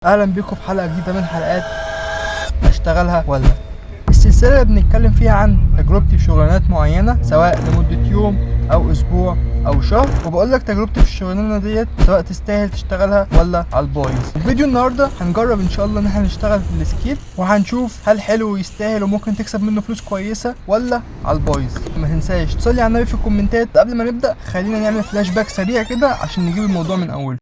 اهلا بيكم في حلقه جديده من حلقات اشتغلها ولا. السلسله اللي بنتكلم فيها عن تجربتي في شغلانات معينه، سواء لمده يوم او اسبوع او شهر، وبقول لك تجربتي في الشغلانه ديت سواء تستاهل تشتغلها ولا على البايظ. في فيديو النهارده هنجرب ان شاء الله ان احنا نشتغل في السكيت، وهنشوف هل حلو ويستاهل وممكن تكسب منه فلوس كويسه ولا على البايظ. ما تنساش تصلي على النبي في الكومنتات. قبل ما نبدا خلينا نعمل فلاش باك سريع كده عشان نجيب الموضوع من اوله.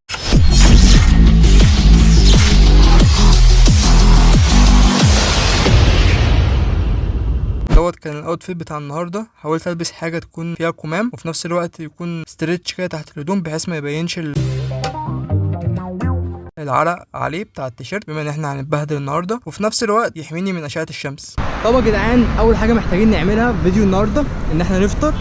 دوت كان الاوتفيت بتاع النهارده. حاولت البس حاجه تكون فيها كمام وفي نفس الوقت يكون ستريتش كده تحت الهدوم بحيث ما يبينش العرق عليه بتاع التيشيرت، بما ان احنا هنتبهدل النهارده، وفي نفس الوقت يحميني من اشعه الشمس. طب يا جدعان، اول حاجه محتاجين نعملها في فيديو النهارده ان احنا نفطر.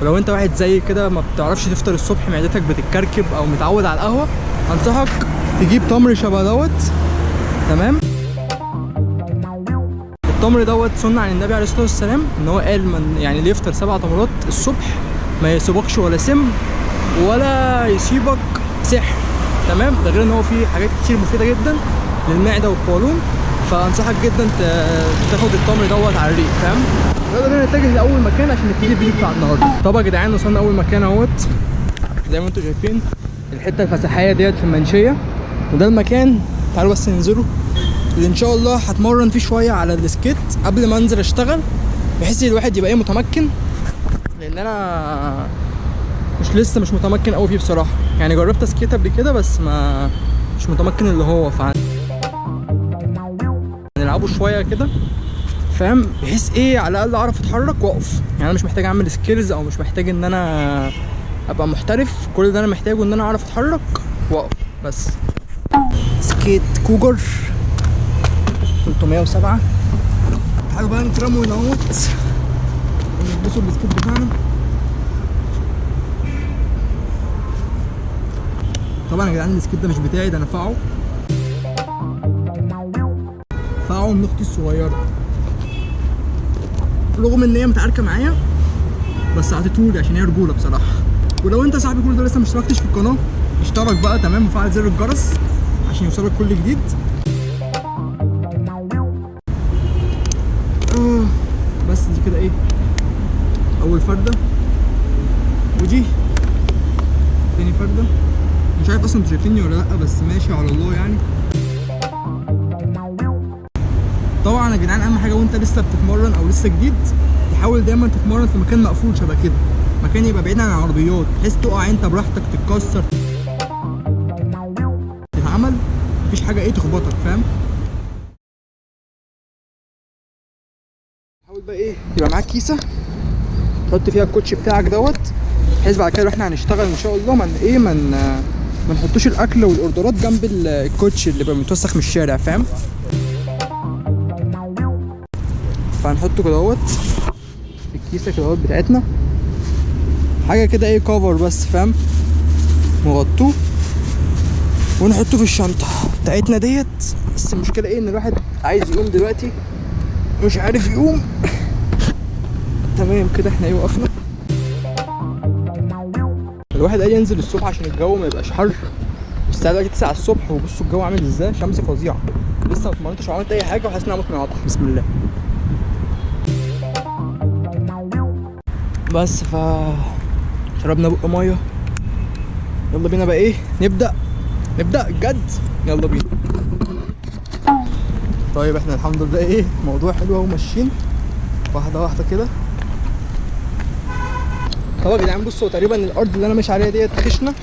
ولو انت واحد زي كده ما بتعرفش تفطر الصبح، معدتك بتتكركب او متعود على القهوه، انصحك تجيب تمر شبه دوت. تمام. التمر دوت سنة عن النبي عليه الصلاه والسلام ان هو قال من يعني اللي يفطر 7 تمرات الصبح ما يصيبكش ولا سم ولا يصيبك سحر. تمام. ده غير ان هو فيه حاجات كتير مفيده جدا للمعده والقولون، فانصحك جدا تاخد التمر دوت على الريق. فاهم؟ يلا بينا نتجه لاول مكان عشان نبتدي الفيديو بتاع النهارده. طب يا جدعان، وصلنا اول مكان اهوت زي ما انتم شايفين، الحته الفسحيه ديت في المنشيه، وده المكان. تعالوا بس ننزله اللي ان شاء الله هتمرن فيه شويه على السكيت قبل ما انزل اشتغل، بحيث الواحد يبقى متمكن، لان انا لسه مش متمكن قوي فيه بصراحه. يعني جربت سكيت قبل كده بس مش متمكن اللي هو، نلعبه شويه كده، فاهم؟ بحيث على الاقل اعرف اتحرك واقف. يعني انا مش محتاج اعمل سكيلز او مش محتاج ان انا ابقى محترف، كل ده انا محتاجه ان انا اعرف اتحرك واقف بس. سكيت كوجر 307. تعالوا بقى نترموا هنا اهوت ونلبسوا السكيت بتاعنا. طبعا يا جدعان السكيت ده مش بتاعي، ده انا فاعه من اختي الصغيره، رغم ان هي متعاركه معايا بس عطيتهولي عشان هي رجوله بصراحه. ولو انت صاحبي كل ده لسه ما اشتركتش في القناه، اشترك بقى تمام وفعل زر الجرس عشان يوصلك كل جديد. بس دي كده اول فرده، ودي تاني فرده. مش عارف اصلا انتوا شايفيني ولا لا، بس ماشي على الله يعني. طبعا يا جدعان اهم حاجه وانت لسه بتتمرن او لسه جديد، تحاول دايما تتمرن في مكان مقفول شبه كده، مكان يبقى بعيد عن العربيات بحيث تقع انت براحتك، تتكسر، تتعمل، مفيش حاجه تخبطك. فاهم؟ حاول بقى يبقى معاك كيسه تحط فيها الكوتش بتاعك دوت، بحيث بعد كده احنا هنشتغل ان شاء الله ما نحطوش الاكل والاوردرات جنب الكوتش اللي بيبقى متوسخ من الشارع. فاهم؟ فهنحطه كده اهوت في الكيسه كده اهوت بتاعتنا، حاجه كده كفر بس. فاهم؟ نغطوه ونحطه في الشنطه بتاعتنا ديت. بس المشكله ان الواحد عايز يقوم دلوقتي مش عارف يقوم. تمام كده احنا وقفنا. الواحد قال ينزل الصبح عشان الجو ما يبقاش حر. الساعه دلوقتي 9 الصبح وبصوا الجو عامل ازاي، شمس فظيعه. لسه ما اتمرنتش وعملت اي حاجه وحاسس ان انا ممكن اقطع. بسم الله. بس شربنا بق ميه. يلا بينا بقى نبدا الجد. يلا بينا. طيب احنا الحمد لله موضوع حلو اهو، ماشيين واحده واحده كده. طب يا جدعان بصوا، تقريبا الارض اللي انا ماشي عليها ديت خشنه،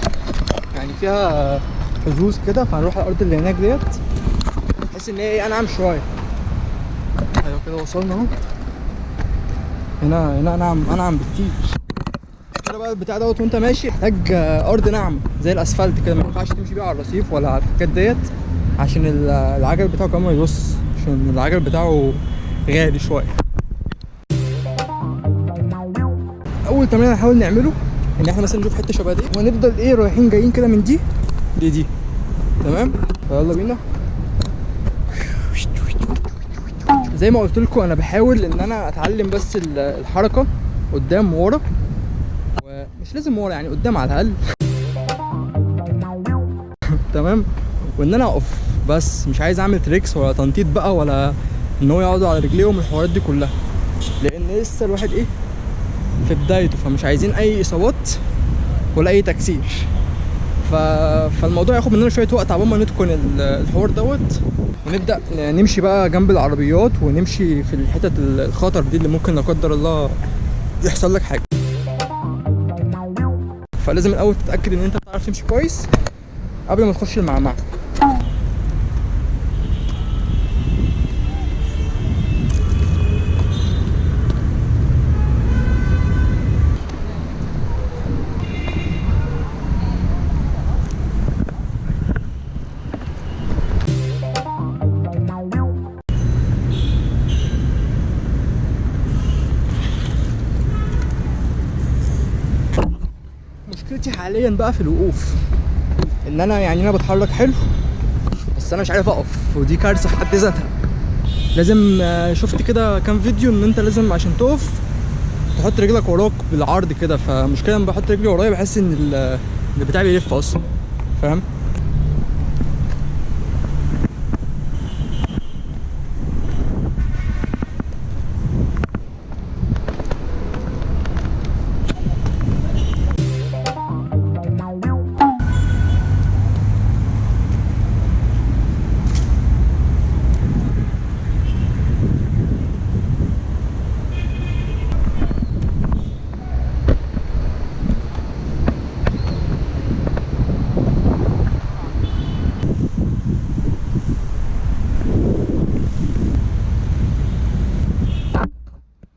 يعني فيها حظوظ كده، فهنروح الارض اللي هناك ديت بحيث ان هي انعم شويه. ايوه كده وصلنا اهو. هنا انعم بكتير. كده بقى البتاع دوت وانت ماشي محتاج ارض ناعمه زي الاسفلت كده، ما ينفعش تمشي بيها على الرصيف ولا على الحاجات ديت، عشان العجل بتاعه كمان ما يبص، عشان العجل بتاعه غالي شويه. اول تمرين هنحاول نعمله ان احنا مثلا نشوف حته شبه دي ونفضل رايحين جايين كده من دي. تمام. فيلا بينا. زي ما قلت لكم انا بحاول ان انا اتعلم بس الحركه قدام وورا، ومش لازم ورا يعني قدام على الاقل. تمام. وان انا اقف بس مش عايز اعمل تريكس ولا تنطيط بقى ولا ان هو يقعدوا على رجليهم الحوارات دي كلها، لان لسه الواحد ايه في بدايته، فمش عايزين اي اصابات ولا اي تكسير. فالموضوع ياخد مننا شويه وقت عقبال ما نتقن الحوار دوت، ونبدا نمشي بقى جنب العربيات ونمشي في الحتت الخطر دي اللي ممكن لا قدر الله يحصل لك حاجه. فلازم الاول تتاكد ان انت بتعرف تمشي كويس قبل ما تخش المعمعه. مشكلتي حاليا بقى في الوقوف، ان انا بتحرك حلو بس انا مش عارف اقف، ودي كارثه في حد ذاتها. لازم شفت كده كام فيديو ان انت لازم عشان تقف تحط رجلك وراك بالعرض كده، فمشكله لما بحط رجلي ورايا بحس ان البتاع بيلف اصلا، فاهم؟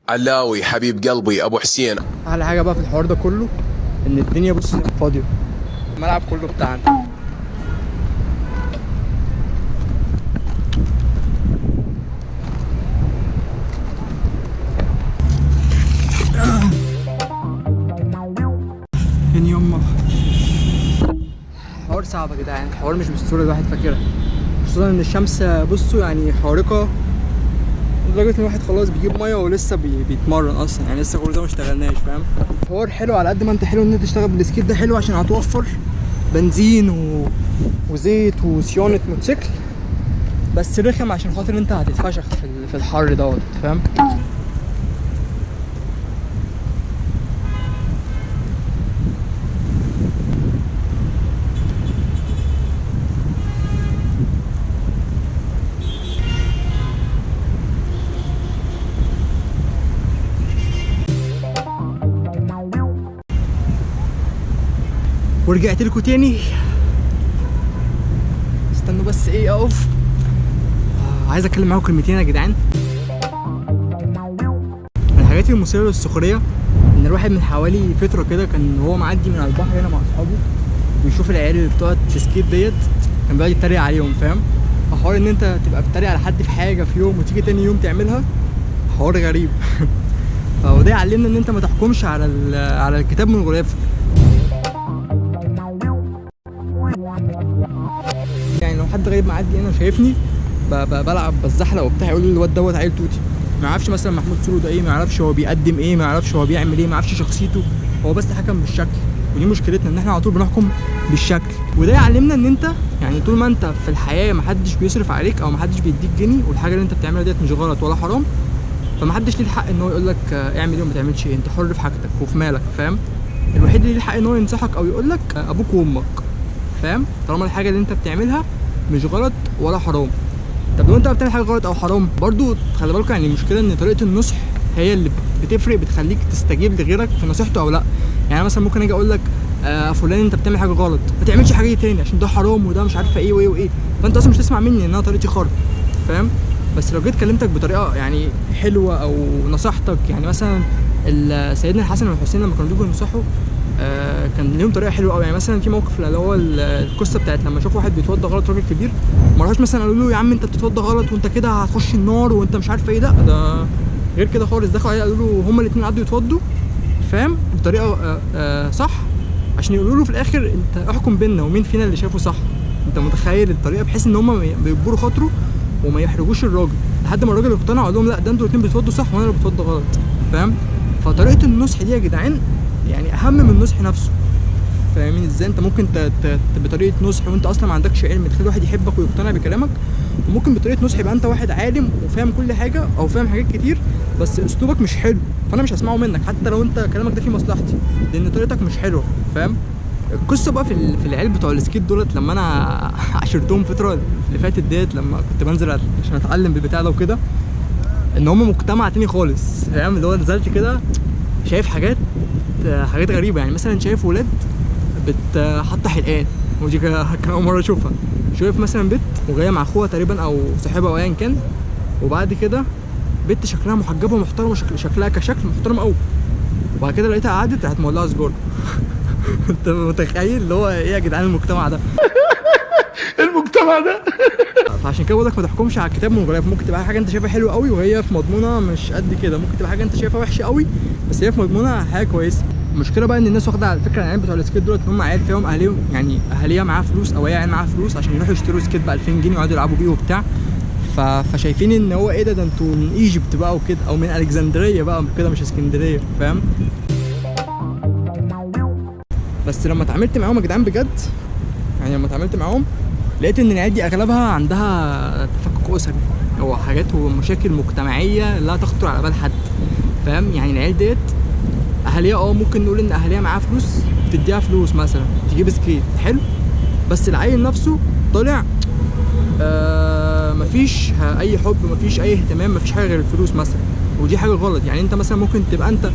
علاوي حبيب قلبي ابو حسين. احلى حاجه بقى في الحوار ده كله ان الدنيا بص فاضيه، الملعب كله بتاعنا. فين يما حوار صعب يا جدعان، الحوار مش بالصوره الواحد فاكرها، خصوصا ان الشمس بصوا يعني حارقه لدرجه ان الواحد خلاص بيجيب ميه ولسه بيتمرن اصلا، يعني لسه كل ده ما اشتغلناش، فاهم؟ الحوار حلو على قد ما انت حلو ان انت تشتغل بالسكيت ده، حلو عشان هتوفر بنزين وزيت وصيانه موتوسيكل، بس رخم عشان خاطر انت هتتفشخ في الحر دوت، فاهم؟ ورجعت لكم تاني، استنوا بس ايه اقف. عايز اتكلم معاكم كلمتين يا جدعان. من الحاجات المثيره للسخريه ان الواحد من حوالي فتره كده كان هو معدي من على البحر هنا مع اصحابه ويشوف العيال اللي بتقعد تسكيت ديت، كان بيقعد يتريق عليهم، فاهم؟ فحوار ان انت تبقى بتتريق على حد في حاجه في يوم وتيجي تاني يوم تعملها، حوار غريب. فده يعلمنا ان انت ما تحكمش على الكتاب من غلافه. يعني لو حد غريب معدي هنا وشايفني بلعب بتزحلق وبتاع، يقول لي الواد دوت عيل توتي، ما يعرفش مثلا محمود سولو ده ايه، ما يعرفش هو بيقدم ايه، ما يعرفش هو بيعمل ايه، ما يعرفش شخصيته، هو بس حكم بالشكل. ودي مشكلتنا ان احنا على طول بنحكم بالشكل، وده يعلمنا ان انت يعني طول ما انت في الحياه ما حدش بيصرف عليك او ما حدش بيديك جنيه، والحاجه اللي انت بتعملها ديت مش غلط ولا حرام، فما حدش ليه الحق ان هو يقول لك اعمل ايه وما تعملش ايه، انت حر في حاجتك وفي مالك، فاهم؟ الوحيد اللي ليه الحق ان هو ينصحك او يقول لك ابوك وامك، فاهم؟ طالما الحاجه اللي انت بتعملها مش غلط ولا حرام. طب لو انت بتعمل حاجه غلط او حرام برضو خلي بالكوا، يعني المشكله ان طريقه النصح هي اللي بتفرق، بتخليك تستجيب لغيرك في نصيحته او لا. يعني مثلا ممكن اجي اقول لك فلان انت بتعمل حاجه غلط، ما تعملش حاجه تاني عشان ده حرام وده مش عارفه ايه وايه وايه، فانت اصلا مش تسمع مني ان انا طريقتي خرا، فاهم؟ بس لو جيت كلمتك بطريقه يعني حلوه او نصحتك، يعني مثلا سيدنا الحسن والحسين لما كانوا بيجوا ينصحوا كان ليهم طريقه حلوه قوي. يعني مثلا في موقف اللي هو القصه بتاعت لما شافوا واحد بيتوضى غلط، راجل كبير، ما راحوش مثلا قالوا له يا عم انت بتتوضى غلط وانت كده هتخش النار وانت مش عارف ايه، لا ده غير كده خالص، دخلوا عليه قالوا له هما الاثنين قعدوا يتوضوا، فاهم؟ بطريقه صح، عشان يقولوا له في الاخر انت احكم بينا ومين فينا اللي شافه صح. انت متخيل الطريقه؟ بحيث ان هما بيجبروا خاطره وما يحرجوش الراجل لحد ما الراجل اقتنع وقال لهم لا ده انتوا الاثنين بتتوضوا صح وانا اللي بتوضى غلط، فاهم؟ فطريقه النصح دي يا جدعان يعني اهم من النصح نفسه. فاهمين ازاي؟ انت ممكن بطريقه نصح وانت اصلا ما عندكش علم تخلي واحد يحبك ويقتنع بكلامك، وممكن بطريقه نصح يبقى انت واحد عالم وفاهم كل حاجه او فاهم حاجات كتير بس اسلوبك مش حلو، فانا مش هسمعه منك حتى لو انت كلامك ده فيه مصلحتي، لان طريقتك مش حلوه، فاهم؟ القصه بقى في العيال بتوع السكيت دولت، لما انا عاشرتهم الفتره اللي فاتت ديت، لما كنت بنزل عشان اتعلم بالبتاع ده وكده، ان هم مجتمع تاني خالص، فاهم؟ اللي هو نزلت كده شايف حاجات غريبه، يعني مثلا شايف ولاد حاطه حلقان، ودي كان اول مره اشوفها. شايف مثلا بنت وجايه مع اخوها تقريبا او صاحبها او ايا كان، وبعد كده بنت شكلها محجبه ومحترمه، شكلها كشكل محترم قوي، وبعد كده لقيتها قعدت راحت مولعه سجاره. انت متخيل اللي هو ايه يا جدعان المجتمع ده؟ المجتمع ده. فعشان كده بقول لك ما تحكمش على الكتاب من غلاف، ممكن تبقى حاجه انت شايفها حلوه قوي وهي في مضمونها مش قد كده، ممكن تبقى حاجه انت شايفها وحشه قوي بس هي في مضمونها حاجه كويسه. المشكله بقى ان الناس واخده على فكره العيال بتوع السكيت دول ان هم عيال فيهم اهاليهم، يعني اهاليها معاها فلوس او هي عيال معاها فلوس عشان يروحوا يشتروا سكيت ب 2000 جنيه ويقعدوا يلعبوا بيه وبتاع، فشايفين ان هو ايه ده انتوا من ايجيبت بقى وكده او من الكسندريه بقى كده مش اسكندريه، فاهم؟ بس لما اتعاملت معاهم يا جدعان بجد، يعني لما اتعاملت معاهم لقيت ان العيال دي اغلبها عندها تفكك اسري او حاجات ومشاكل مجتمعيه لا تخطر على بال حد، فاهم؟ يعني العيال ديت اهاليها ممكن نقول ان اهاليها معاها فلوس تديها فلوس مثلا تجيب سكيت حلو، بس العيل نفسه طالع مفيش اي حب، مفيش اي اهتمام، مفيش حاجه غير الفلوس مثلا، ودي حاجه غلط. يعني انت مثلا ممكن تبقى انت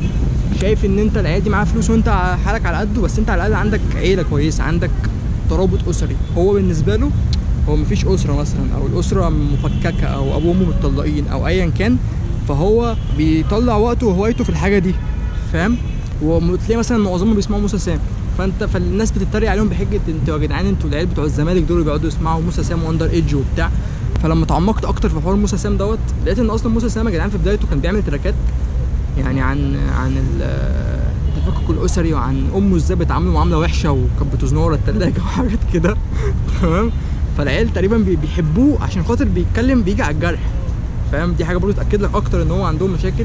شايف ان انت العيال دي معاها فلوس وانت حالك على قده، بس انت على الاقل عندك عيله كويسه، عندك ترابط اسري. هو بالنسبه له هو مفيش اسره مثلا، او الاسره مفككه او ابوه وامه متطلقين او ايا كان، فهو بيطلع وقته وهوايته في الحاجه دي، فاهم؟ وتلاقي مثلا معظمهم بيسمعوا موسى سام، فالناس بتتريق عليهم بحجه انتوا يا جدعان انتوا العيال بتوع الزمالك دول بيقعدوا يسمعوا موسى سام واندر ايدج وبتاع. فلما اتعمقت اكتر في حوار موسى سام دوت لقيت ان اصلا موسى سام يا جدعان في بدايته كان بيعمل تراكات يعني عن التفكك الاسري، وعن امه ازاي بتعامله معامله وحشه وكانت بتزنقه ورا الثلاجه وحاجات كده، تمام؟ فالعيال تقريبا بيحبوه عشان خاطر بيتكلم بيجي على الجرح، فاهم؟ دي حاجه برضه تاكد لك اكتر ان هو عندهم مشاكل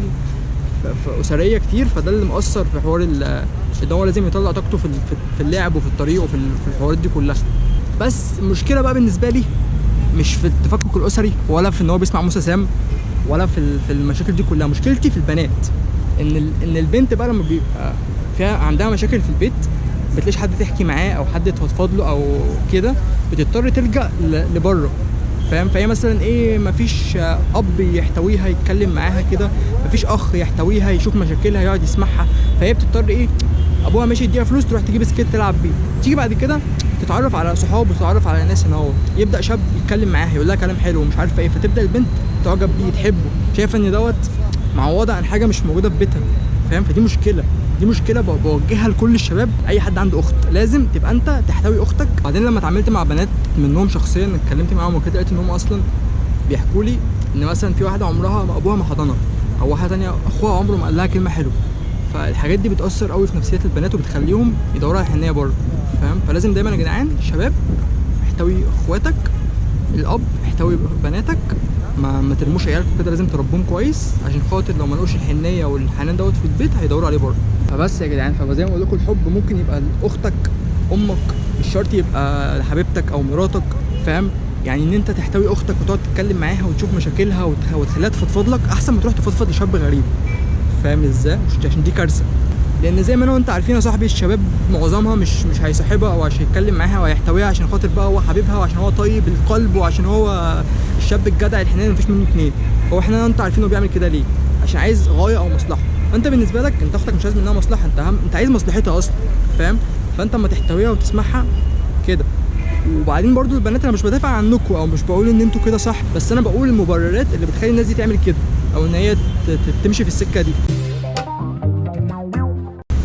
اسريه كتير، فده اللي مؤثر في حوار ان هو لازم يطلع طاقته في اللعب وفي الطريق وفي الحوارات دي كلها. بس المشكله بقى بالنسبه لي مش في التفكك الاسري ولا في ان هو بيسمع موسى سام ولا في المشاكل دي كلها، مشكلتي في البنات. ان البنت بقى لما بيبقى فيها عندها مشاكل في البيت بتلاقيش حد تحكي معاه او حد تفضفض له او كده، بتضطر تلجأ لبره، فاهم؟ فهي مثلا ايه، مفيش اب يحتويها يتكلم معاها كده، مفيش اخ يحتويها يشوف مشاكلها يقعد يسمعها، فهي بتضطر ايه، ابوها ماشي يديها فلوس تروح تجيب سكيت تلعب بيه، تيجي بعد كده تتعرف على صحاب وتتعرف على ناس هنا، يبدا شاب يتكلم معاها يقول لها كلام حلو ومش عارفه ايه، فتبدا البنت تعجب بيه تحبه، شايفه ان دوت معوضه عن حاجه مش موجوده في بيتها، فاهم؟ فدي مشكله، دي مشكله بوجهها لكل الشباب. اي حد عنده اخت لازم تبقى انت تحتوي اختك. بعدين لما اتعاملت مع بنات منهم شخصيا اتكلمت معاهم وكده، لقيت ان هم اصلا بيحكوا لي ان مثلا في واحده عمرها ابوها ما حضنها، او واحده ثانيه اخوها عمره ما قال لها كلمه حلوه، فالحاجات دي بتاثر قوي في نفسيه البنات وبتخليهم يدوروا على الحنيه بره، فاهم؟ فلازم دايما يا جدعان الشباب احتوي اخواتك، الاب احتوي بناتك، ما ترموش عيالكم كده، لازم تربوهم كويس عشان خاطر لو ما لقوش الحنيه والحنان دوت في البيت هيدوروا عليه بره. فبس يا جدعان، فزي ما بقول لكم الحب ممكن يبقى لاختك، امك، مش شرط يبقى لحبيبتك او مراتك، فاهم؟ يعني ان انت تحتوي اختك وتقعد تتكلم معاها وتشوف مشاكلها وتخليها تفضفض لك احسن ما تروح تفضفض لشاب غريب، فاهم ازاي؟ عشان دي كارثه، لان زي ما انا وانت عارفين يا صاحبي الشباب معظمها مش هيصاحبها او عشان يتكلم معاها وهيحتويها عشان خاطر بقى هو حبيبها وعشان هو طيب القلب وعشان هو الشاب الجدع الحنين مفيش منه اتنين. هو احنا انت عارفين هو بيعمل كده ليه؟ عشان عايز غايه او مصلحه. فانت بالنسبه لك انت اختك مش عايز منها مصلحه، انت عايز مصلحتها اصلا، فاهم؟ فانت اما تحتويها وتسمعها كده. وبعدين برضو البنات انا مش بدافع عنكم او مش بقول ان انتوا كده صح، بس انا بقول المبررات اللي بتخلي الناس دي تعمل كده او ان هي تمشي في السكه دي.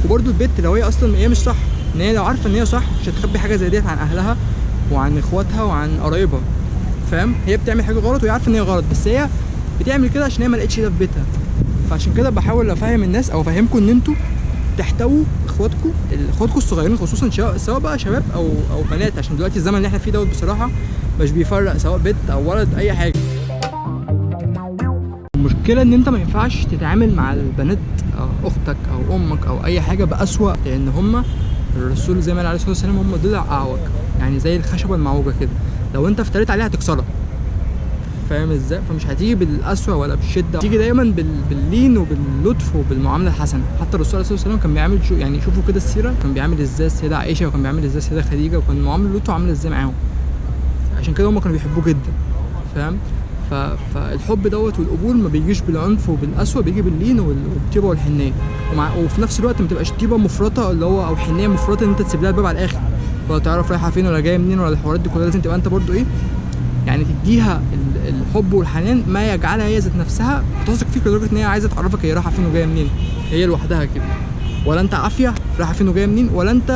وبرضو البت لو هي اصلا هي مش صح، ان هي لو عارفه ان هي صح مش هتخبي حاجه زي ديت عن اهلها وعن اخواتها وعن قرايبها، فاهم؟ هي بتعمل حاجه غلط وهي عارفه ان هي غلط، بس هي بتعمل كده عشان هي ما لقتش ده في بيتها. فعشان كده بحاول افهم الناس او افهمكم ان انتوا تحتووا اخواتكم الصغيرين خصوصا، سواء بقى شباب او بنات، عشان دلوقتي الزمن اللي احنا فيه دوت بصراحه مش بيفرق سواء بنت او ولد اي حاجه. المشكله ان انت ما ينفعش تتعامل مع البنات أو اختك او امك او اي حاجه بأسوأ، لان هم الرسول زي ما قال عليه الصلاه والسلام هم ضلع اعوج، يعني زي الخشبه المعوجه كده، لو انت افتريت عليها هتكسرها، فاهم ازاي؟ فمش هتيجي بالقسوه ولا بالشده، تيجي دايما باللين وباللطف وبالمعامله الحسنه. حتى الرسول عليه الصلاه والسلام كان بيعمل يعني شوفوا كده السيره، كان بيعمل ازاي السيده عائشه، وكان بيعمل ازاي السيده خديجه، وكان معاملته عامله ازاي معاهم، عشان كده هم كانوا بيحبوه جدا، فاهم؟ فالحب دوت والقبول ما بيجيش بالعنف وبالقسوه، بيجي باللين والطيبه والحنيه، وفي نفس الوقت ما تبقاش طيبه مفرطه اللي هو، او حنيه مفرطه ان انت تسيب لها الباب على الاخر، ولا تعرف رايحه فين ولا جايه منين ولا الحوارات دي كلها. لازم تبقى انت برضو ايه، يعني تديها الحب والحنان ما يجعلها هي ذات نفسها تثق فيك لدرجه ان هي عايزه تعرفك هي رايحه فين وجايه منين، هي لوحدها كده، ولا انت عافيه رايحه فين وجايه منين، ولا انت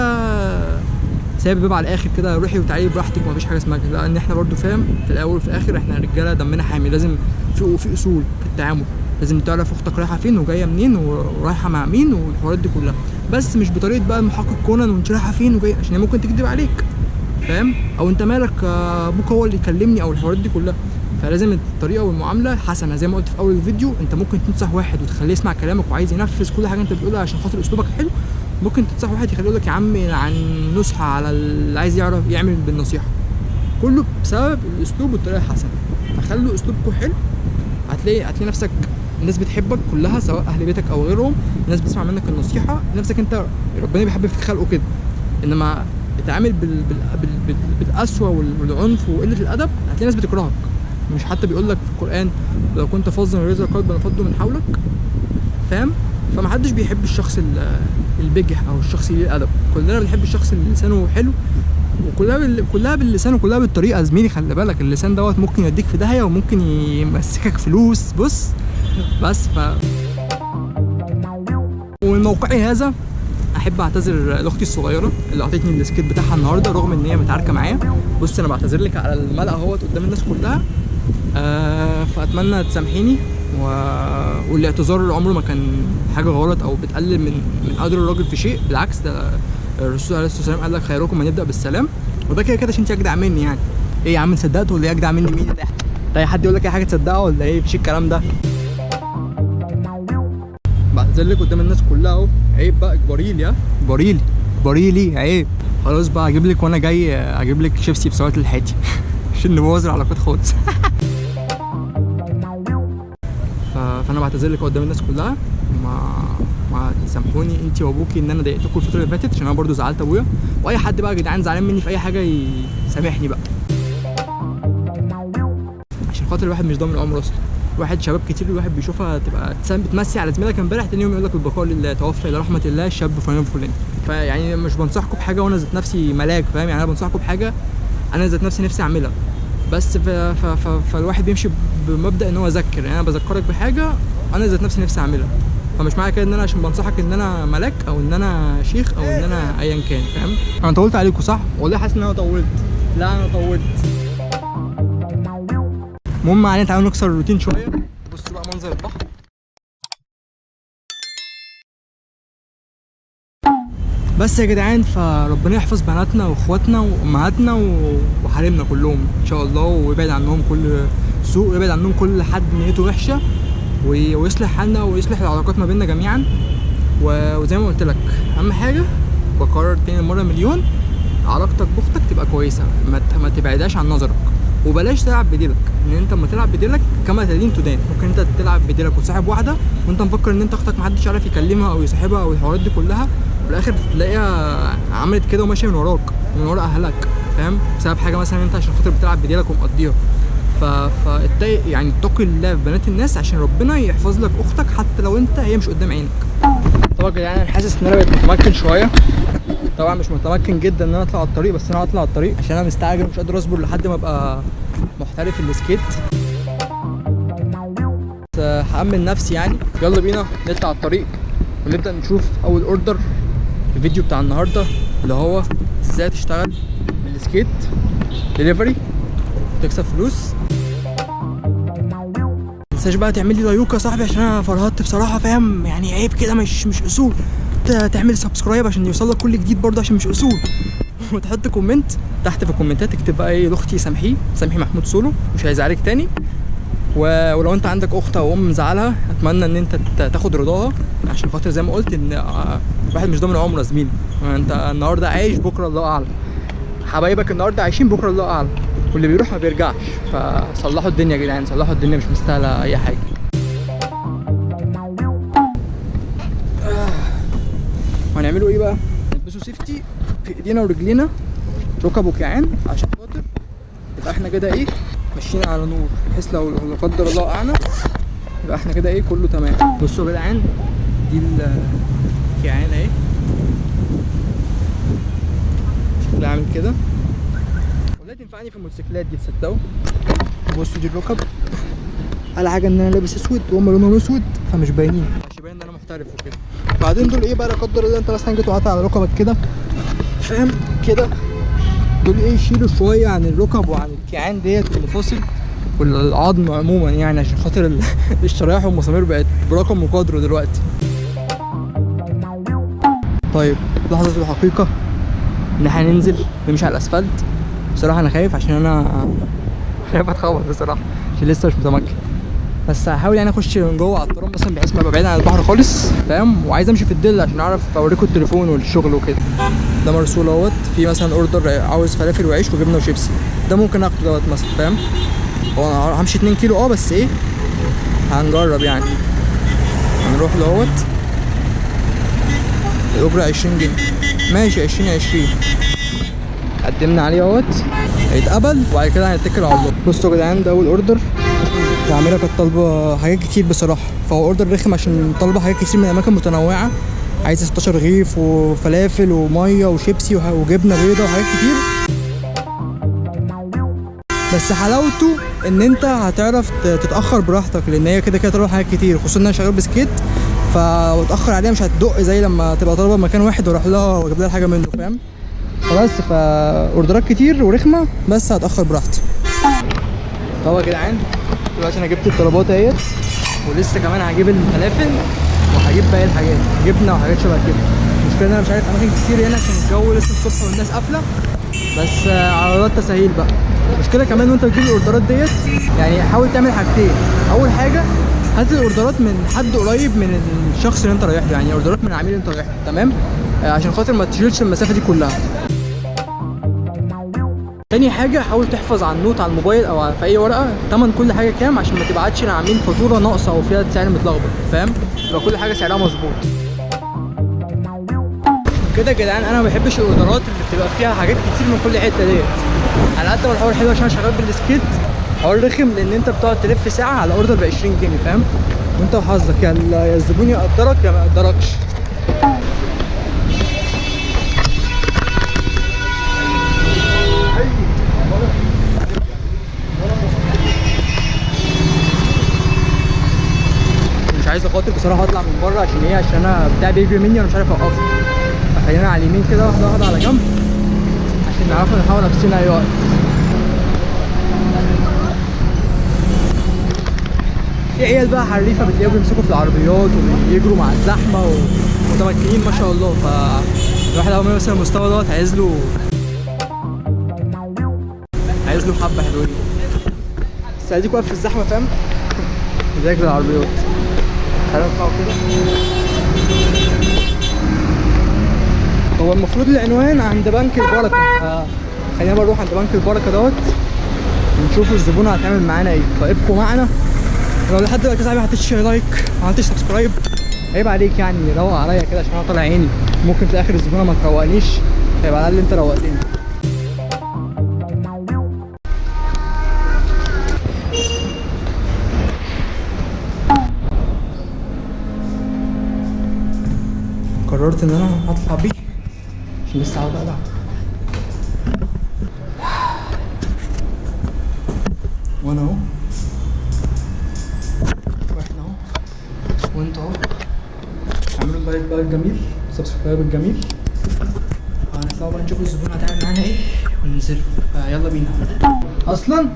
سايب الباب على الاخر كده روحي وتعالي براحتك ومفيش حاجه اسمها كده. لا، ان احنا برضو فاهم في الاول وفي الاخر احنا رجاله دمنا حامي، لازم في اصول في التعامل، لازم تعرف اختك رايحه فين وجايه منين ورايحه مع مين والحوارات دي كلها، بس مش بطريقه بقى المحقق كونان وانت رايحه فين وجايه، عشان هي ممكن تكذب عليك، فاهم؟ او انت مالك ابوك هو اللي يكلمني او الحوارات دي كلها. فلازم الطريقه والمعامله حسنه، زي ما قلت في اول الفيديو، انت ممكن تنصح واحد وتخليه يسمع كلامك وعايز ينفذ كل حاجه انت بتقولها عشان خاطر اسلوبك حلو، ممكن تنصح واحد يخليه يقول لك يا عم عن نصحه على اللي عايز يعرف يعمل بالنصيحه، كله بسبب الاسلوب والطريقه الحسنه. فخلوا اسلوبكم حلو، هتلاقي نفسك الناس بتحبك كلها، سواء اهل بيتك او غيرهم، الناس بتسمع منك النصيحه، نفسك انت ربنا بيحب في خلقه كده. انما اتعامل بالقسوه والعنف وقله الادب، هتلاقي ناس بتكرهك، مش حتى بيقول لك في القران لو كنت فظا غليظ القلب لانفضوا من حولك، فاهم؟ فمحدش بيحب الشخص البجح او الشخص اللي الادب، كلنا بنحب الشخص اللي لسانه حلو، وكلها باللسان وكلها بالطريقه. زميلي خلي بالك اللسان دوت ممكن يوديك في داهيه وممكن يمسكك فلوس، بص بس ومن موقعي هذا احب اعتذر لاختي الصغيره اللي اعطتني السكيت بتاعها النهارده رغم ان هي متعاركه معايا. بص انا بعتذر لك على الملأ اهوت قدام الناس كلها، فاتمنى تسامحيني، والاعتذار عمره ما كان حاجه غلط او بتقلل من قدر الراجل في شيء، بالعكس ده الرسول عليه الصلاه والسلام قال لك خيركم من يبدا بالسلام، وده كده عشان انت اجدع مني يعني. ايه يا عم صدقت ولا ايه؟ اجدع مني مين ده؟ اي حد يقول لك اي حاجه تصدقها ولا ايه؟ مفيش الكلام ده. بعتذر لك قدام الناس كلها اهو، عيب بقى، اجبريلي اجبريلي عيب. خلاص بقى اجيب لك وانا جاي اجيب لك شيبسي بسوات الحاتي عشان نبوظ العلاقات خالص. فانا بعتذر لك قدام الناس كلها، ما تسامحوني انت وابوكي ان انا ضايقتكم الفتره اللي فاتت، عشان انا برضو زعلت ابويا، واي حد بقى يا جدعان زعلان مني في اي حاجه يسامحني بقى، عشان خاطر الواحد مش ضامن عمره اصلا. واحد شباب كتير الواحد بيشوفها تبقى بتمسي على زميلك امبارح، تاني يوم يقول لك البقاء لله، توفى الى رحمه الله الشاب فلان فلان. فيعني مش بنصحكم بحاجه وانا ذات نفسي ملاك، فاهم يعني؟ انا بنصحكم بحاجه انا ذات نفسي اعملها، بس فالواحد بيمشي بمبدا ان هو يذكر، يعني انا بذكرك بحاجه انا ذات نفسي اعملها، فمش معنى كده ان انا عشان بنصحك ان انا ملاك او ان انا شيخ او ان انا ايا كان، فاهم؟ انا طولت عليكم صح؟ والله حاسس ان انا طولت. لا انا طولت. المهم علينا تعالوا نكسر الروتين شويه. بصوا بقى منظر البحر. بس يا جدعان فربنا يحفظ بناتنا واخواتنا وامهاتنا وحريمنا كلهم ان شاء الله، ويبعد عنهم كل سوء، ويبعد عنهم كل حد نيته وحشه، ويصلح حالنا ويصلح العلاقات ما بيننا جميعا. وزي ما قلت لك اهم حاجه بكرر تاني المره مليون، علاقتك باختك تبقى كويسه، ما تبعدهاش عن نظرك، وبلاش تلعب بديلك، ان انت لما تلعب بديلك كما تدين تدان. ممكن انت تلعب بديلك وتصاحب واحده وانت مفكر ان انت اختك محدش يعرف يكلمها او يصاحبها او الحوارات دي كلها، وفي الاخر تلاقيها عملت كده وماشيه من وراك من ورا اهلك، فاهم؟ بسبب حاجه مثلا انت عشان خاطر بتلعب بديلك ومقضيها. يعني اتقي الله في بنات الناس عشان ربنا يحفظ لك اختك حتى لو هي مش قدام عينك. طبعا يا جدعان انا حاسس ان انا بقيت متمكن شويه، طبعا مش متمكن جدا ان انا اطلع على الطريق، بس انا هطلع على الطريق عشان انا مستعجل ومش قادر اصبر لحد ما ابقى محترف السكيت. هأمن نفسي يعني. يلا بينا نطلع على الطريق ونبدأ نشوف اول اوردر في الفيديو بتاع النهارده، اللي هو ازاي تشتغل بالسكيت ديليفري وتكسب فلوس. متنساش بقى تعمل لي لايك يا صاحبي عشان انا فرهطت بصراحه، فاهم يعني؟ عيب كده، مش اصول. تعمل سبسكرايب عشان يوصلك كل جديد برضه عشان مش اصول. وتحط كومنت تحت في الكومنتات تكتب بقى ايه لاختي سامحي محمود سولو، مش هيزعلك تاني. ولو انت عندك اخت او ام مزعلها اتمنى ان انت تاخد رضاها، عشان خاطر زي ما قلت ان الواحد مش ضامن عمره يا زميلي. انت النهارده عايش بكره الله اعلم، حبايبك النهارده عايشين بكره الله اعلم، واللي بيروح ما بيرجعش. فصلحوا الدنيا يا جدعان، صلحوا الدنيا، مش مستاهله اي حاجه. وهنعملوا ايه بقى؟ نلبسوا سيفتي في ايدينا ورجلينا، ركب وكيعان، عشان خاطر يبقى احنا كده ايه ماشيين على نور، بحيث لو لا قدر الله وقعنا يبقى احنا كده ايه كله تمام. بصوا يا جدعان، دي الكيعان اهي شكلها عامل كده، والله تنفعني في الموتوسيكلات دي تصدقوا. بصوا دي الركب، على حاجه ان انا لابس اسود وهم لونهم اسود فمش باينين عشان يبين ان انا محترف وكده. بعدين دول ايه بقى لا قدر الله انت مثلا جيت وقعت على ركبك كده فاهم كده، دول ايه يشيلوا شويه عن الركب وعن الكيعان ديت والمفاصل والعظم عموما، يعني عشان خاطر الشرايح والمسامير بقت برقم وقدره دلوقتي. طيب لحظه الحقيقه ان احنا ننزل نمشي على الاسفلت. بصراحه انا خايف عشان انا خايف اتخبط بصراحه عشان لسه مش متمكن، بس هحاول يعني اخش من جوه على الترام مثلا بحيث ما ابقى بعيد عن البحر خالص فاهم، وعايز امشي في الدل عشان اعرف اوريكم التليفون والشغل وكده. ده مرسول اهوت، في مثلا اوردر عاوز فلافل وعيش وجبنه وشيبسي، ده ممكن اخده دوت مثلا فاهم. هو انا همشي 2 كيلو بس ايه هنجرب يعني. هنروح لهوت الاجره 20 جنيه ماشي، 20 قدمنا عليه اهوت هيتقبل وبعد كده هنتكل على الله. بصوا يا جدعان ده اول اوردر. العميله كانت طالبه حاجات كتير بصراحه، فهو اوردر رخم عشان طالبه حاجات كتير من اماكن متنوعه، عايزه 16 رغيف وفلافل وميه وشيبسي وجبنه بيضه وحاجات كتير. بس حلاوته ان انت هتعرف تتاخر براحتك، لان هي كده كده طالبه حاجات كتير، خصوصا ان انا شغال بسكيت فاتاخر عليها مش هتدق زي لما تبقى طالبه مكان واحد واروح لها واجيب لها الحاجه منه فاهم. فبس فاوردرات كتير ورخمه بس هتاخر براحتي. طب يا جدعان دلوقتي انا جبت الطلبات اهيت، ولسه كمان هجيب الفلافل وهجيب باقي الحاجات جبنه وحاجات شبه كده. المشكله ان انا مش عارف اماكن كتير هنا عشان الجو لسه الصبح والناس قافله، بس على الله التسهيل بقى. المشكله كمان وانت بتجيب الاوردرات ديت يعني حاول تعمل حاجتين. اول حاجه هات الاوردرات من حد قريب من الشخص اللي انت رايح له، يعني اوردرات من العميل اللي انت رايح له تمام، عشان خاطر ما تشيلش المسافه دي كلها. تاني حاجه حاول تحفظ على النوت على الموبايل او في اي ورقه تمن كل حاجه كام، عشان ما تبعتش للعميل فاتوره ناقصه او فيها سعر متلخبط فاهم، يبقى كل حاجه سعرها مظبوط. كده يا جدعان انا ما بحبش الاوردرات اللي بتبقى فيها حاجات كتير من كل حته ديت، على قد ما الحوار حلو عشان انا شغال بالسكيت، حوار رخم لان انت بتقعد تلف ساعه على اوردر ب 20 جنيه فاهم، وانت وحظك يا الزبون يقدرك يا ما يقدركش. مش عايز اخاطر بصراحه اطلع من بره عشان ايه، عشان انا بتاعي بيجري مني وانا مش عارف اوقفه، فخلينا على اليمين كده واحده واحده على جنب عشان نعرف نحاول نفسنا اي وقت. في عيال بقى حريفه بتلاقيهم بيمسكوا في العربيات وبيجروا مع الزحمه ومتمكنين ما شاء الله، فالواحد اول ما يوصل المستوى دوت عايز له حبه حلوين. بس اديك واقف في الزحمه فاهم زيك بالعربيات. تعالوا نطلعوا كده. هو المفروض العنوان عند بنك البركه، خلينا بقى نروح عند بنك البركه دوت ونشوف الزبونه هتعمل معانا ايه، فابقوا معانا. لو لحد دلوقتي يا صاحبي ما حطيتش لايك ما عملتش سبسكرايب عيب عليك يعني، روق عليا كده عشان انا طالع عيني، ممكن في الاخر الزبونه ما تروقنيش، هيبقى على الاقل انت روقتني. قررت ان انا هطلع بيه عشان لسه عاوز اقلع. وانا اهو واحنا اهو وانتوا اهو، اعملوا اللايك بقى الجميل، سبسكرايب الجميل، هنطلع بقى نشوف الزبون هتعمل معانا ايه وننزله، فيلا بينا. اصلا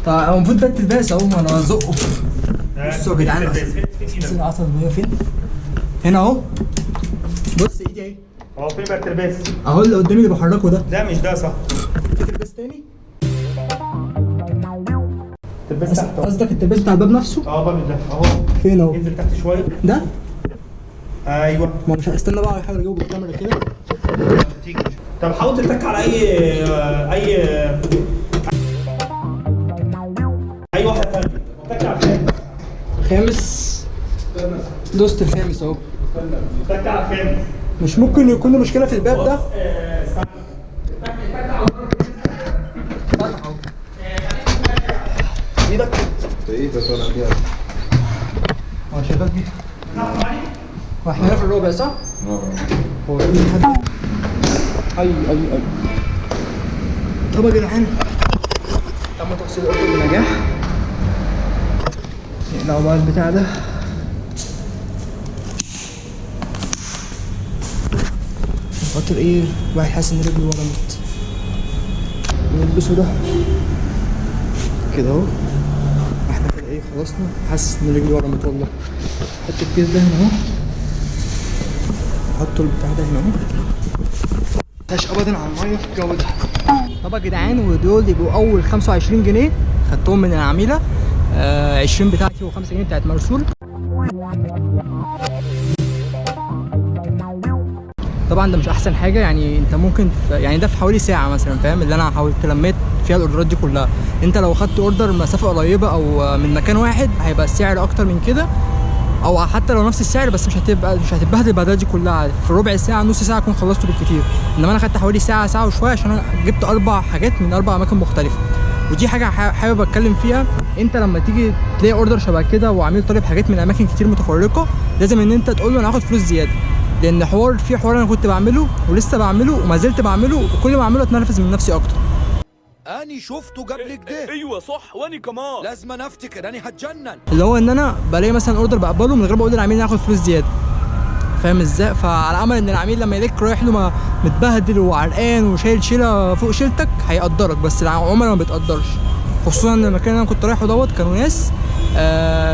طيب المفروض ده التلباس اهو، ما انا هزقه. بصوا يا جدعان بص العصا الميه فين؟ هنا اهو، بص ايدي اهي هو فين بقى الترباس؟ اهو اللي قدامي اللي بحركه ده. ده مش ده صح؟ في ترباس تاني؟ الترباس تحت اهو. قصدك الترباس بتاع الباب نفسه؟ باب ده اهو. فين اهو؟ انزل تحت شويه. ده؟ ايوه. ما مش هستنى بقى احاول اجيبه بالكاميرا كده. تيجي. طب حاول تتك على اي واحده ثانيه. تك على الخامس. خامس. دوست الخامس اهو. تك على الخامس. مش ممكن يكون له مشكله في الباب ده؟ ايدك ايه بس انا فيها. هو شغال بيها. واحنا هنا في الربع صح؟ هو ايه حد؟ اي. طب يا جدعان تم تغسيل الأوضة بنجاح. نقلعوا بقى البتاع ده. خاطر ايه واحد حاسس ان رجله ورمت. ونلبسه ده كده اهو. احنا كده ايه خلصنا. حاسس ان رجلي ورمت والله. حط الكيس ده هنا اهو. حطوا البتاع ده هنا اهو. مفيهاش ابدا على الميه في الجو ده. طب يا جدعان ودول يبقوا اول 25 جنيه خدتهم من العميله. 20 بتاعتي و5 جنيه بتاعت مرسول. طبعا ده مش احسن حاجه يعني. انت ممكن يعني ده في حوالي ساعه مثلا فاهم اللي انا حاولت لميت فيها الاوردرات دي كلها. انت لو خدت اوردر مسافه قريبه او من مكان واحد هيبقى السعر اكتر من كده، او حتى لو نفس السعر بس مش هتتبهدل البهدله دي كلها. في ربع ساعه نص ساعه اكون خلصته بالكتير. انما انا خدت حوالي ساعه وشويه عشان انا جبت 4 حاجات من 4 اماكن مختلفه. ودي حاجه حابب اتكلم فيها. انت لما تيجي تلاقي اوردر شبه كده وعميل طالب حاجات من اماكن كتير متفرقه لازم ان انت تقول له انا هاخد فلوس زياده. لان في حوار انا كنت بعمله ولسه بعمله وما زلت بعمله وكل ما اعمله اتنرفز من نفسي اكتر. اني شفته قبل كده. ايوه صح واني كمان لازم افتكر اني هتجنن. اللي هو ان انا بلاقي مثلا اوردر بقبله من غير ما اقول للعميل انا هاخد فلوس زياده. فاهم ازاي؟ فعلى امل ان العميل لما يلاقيك رايح له متبهدل وعرقان وشايل شيله فوق شيلتك هيقدرك. بس العملاء ما بيتقدرش. خصوصا ان المكان اللي انا كنت رايحه دوت كانوا ناس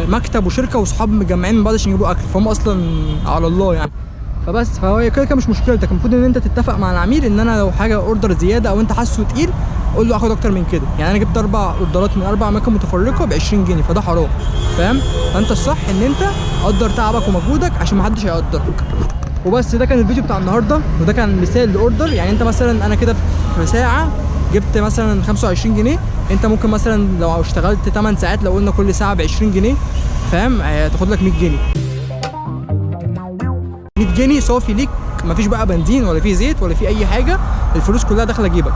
مكتب وشركه واصحاب مجمعين من بعض عشان يجيبوا اكل فهم اصلا على الله يعني. فهو كده مش مشكلتك. المفروض ان انت تتفق مع العميل ان انا لو حاجه اوردر زياده او انت حاسه تقيل قول له اخد اكتر من كده. يعني انا جبت 4 اوردرات من 4 اماكن متفرقه ب 20 جنيه فده حرام فاهم. فانت الصح ان انت قدر تعبك ومجهودك عشان محدش هيقدرك. وبس ده كان الفيديو بتاع النهارده وده كان مثال لاوردر. يعني انت مثلا انا كده في ساعه جبت مثلا 25 جنيه. انت ممكن مثلا لو اشتغلت 8 ساعات لو قلنا كل ساعه ب 20 جنيه فاهم هتاخد لك 100 جنيه. 100 جنيه صافي ليك. مفيش بقى بنزين ولا في زيت ولا في اي حاجه. الفلوس كلها داخله جيبك.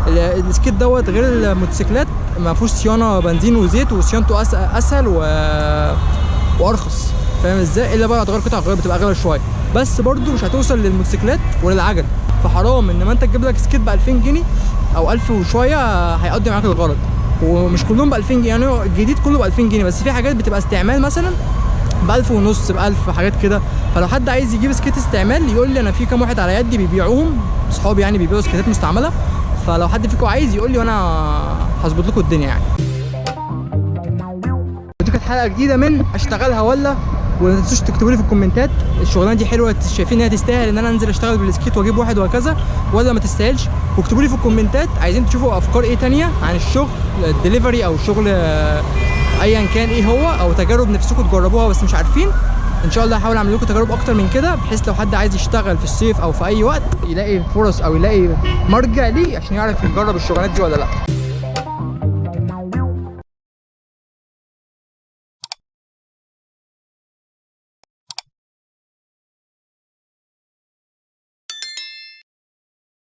السكيت دوت غير الموتوسيكلات ما فيهوش صيانه بنزين وزيت وصيانته اسهل وارخص فاهم ازاي. الا بقى تغير قطع غيار بتبقى اغلى شويه بس برضو مش هتوصل للموتوسيكلات ولا العجل. فحرام ان ما انت تجيب لك سكيت ب 2000 جنيه او 1000 وشويه هيقضي معاك الغرض. ومش كلهم ب 2000 جنيه يعني الجديد كله ب 2000 جنيه بس في حاجات بتبقى استعمال مثلا ب 1000 ونص ب 1000 حاجات كده. فلو حد عايز يجيب سكيت استعمال يقول لي انا في كام واحد على يدي بيبيعوهم اصحابي يعني بيبيعوا سكيتات مستعمله. فلو حد فيكم عايز يقول لي وانا هظبط لكم الدنيا يعني. ودي كانت حلقه جديده من اشتغلها ولا. وما تنسوش تكتبوا لي في الكومنتات الشغلانه دي حلوه شايفين انها تستاهل ان انا انزل اشتغل بالسكيت واجيب واحد وهكذا ولا ما تستاهلش. واكتبوا لي في الكومنتات عايزين تشوفوا افكار ايه تانية عن الشغل الدليفري او الشغل ايا كان ايه هو او تجارب نفسكم تجربوها بس مش عارفين. ان شاء الله هحاول اعمل لكم تجارب اكتر من كده بحيث لو حد عايز يشتغل في الصيف او في اي وقت يلاقي فرص او يلاقي مرجع ليه عشان يعرف يجرب الشغلانات دي ولا لا.